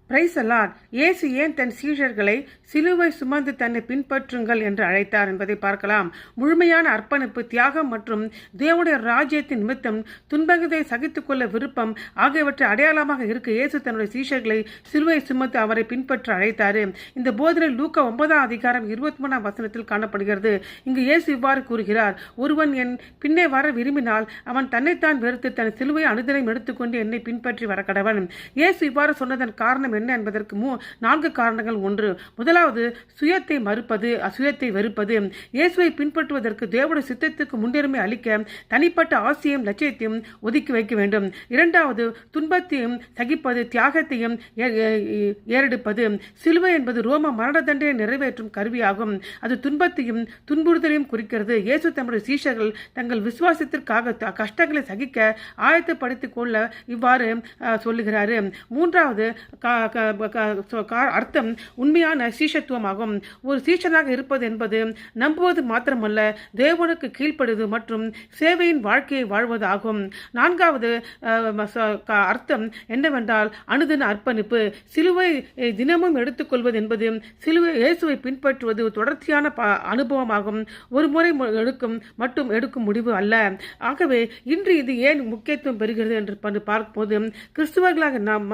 Price allot. இயேசு ஏன் தன் சீஷர்களை சிலுவை சுமந்து தன்னை பின்பற்றுங்கள் என்று அழைத்தார் என்பதை பார்க்கலாம். முழுமையான அர்ப்பணிப்பு, தியாகம் மற்றும் தேவனுடைய ராஜ்யத்தின் நிமித்தம் துன்பங்களை சகித்துக் கொள்ள விருப்பம் ஆகியவற்றை அடையாளமாக இருக்க இயேசு தன்னுடைய சீஷர்களை சிலுவை சுமந்து அவரை பின்பற்ற அழைத்தார். இந்த போதனை லூக்கா 9:23 காணப்படுகிறது. இங்கு இயேசு இவ்வாறு கூறுகிறார்: ஒருவன் என் பின்னே வர விரும்பினால் அவன் தன்னைத்தான் வெறுத்து தன் சிலுவை அனுதினம் எடுத்துக்கொண்டு என்னை பின்பற்றி வர கடவன். இயேசு இவ்வாறு சொன்னதன் காரணம் என்ன என்பதற்கு 4 காரணங்கள். 1, முதலாவது சுயத்தை மறுப்பது, அசுயத்தை வெறுப்பது. இயேசுவை பின்பற்றுவதற்கு தேவனுடைய சித்தத்துக்கு முன்னுரிமை அளிக்க தனிப்பட்ட ஆசையும் லட்சியத்தையும் ஒதுக்கி வைக்க வேண்டும். 2வது, துன்பத்தையும் சகிப்பது, தியாகத்தையும் ஏறெடுப்பது. சிலுவை என்பது ரோம மரண தண்டனை நிறைவேற்றும் கருவியாகும். அது துன்பத்தையும் துன்புறுத்தலையும் குறிக்கிறது. இயேசு தம்முடைய சீஷர்கள் தங்கள் விசுவாசத்திற்காக கஷ்டங்களை சகிக்க ஆயத்தப்படுத்திக் கொள்ள இவ்வாறு சொல்லுகிறார். 3வது அர்த்தம் உண்மையான சீஷத்துவமாகும். ஒரு சீஷனாக இருப்பது என்பது நம்புவது மாத்திரமல்ல, தேவனுக்கு கீழ்ப்படுவது மற்றும் சேவையின் வாழ்க்கையை வாழ்வதாகும். 4வது அர்த்தம் என்னவென்றால் அனுதின அர்ப்பணிப்பு. சிலுவை தினமும் எடுத்துக்கொள்வது என்பது சிலுவை இயேசுவை பின்பற்றுவது தொடர்ச்சியான அனுபவமாகும், ஒரு முறை மட்டும் எடுக்கும் முடிவு அல்ல. ஆகவே இன்று இது ஏன் முக்கியத்துவம் பெறுகிறது என்று பார்க்கும்போது, கிறிஸ்துவர்களாக நாம்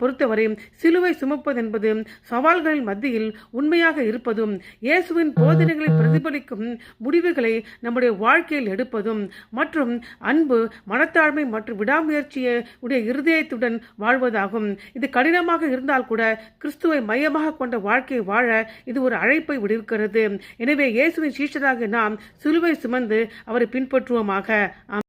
பொறுத்தவரை சிலுவை சுமப்பது என்பது சவால்களின் மத்தியில் உண்மையாக இருப்பதும், இயேசுவின் போதனைகளை பிரதிபலிக்கும் முடிவுகளை நம்முடைய வாழ்க்கையில் எடுப்பதும் மற்றும் அன்பு, மனத்தாழ்மை மற்றும் விடாமுயற்சியை உடைய இருதயத்துடன் வாழ்வதாகும். இது கடினமாக இருந்தால் கூட கிறிஸ்துவை மையமாக கொண்ட வாழ்க்கையை வாழ இது ஒரு அழைப்பை விடுக்கிறது. எனவே இயேசுவின் சீஷராக நாம் சிலுவை சுமந்து அவரை பின்பற்றுவோமாக.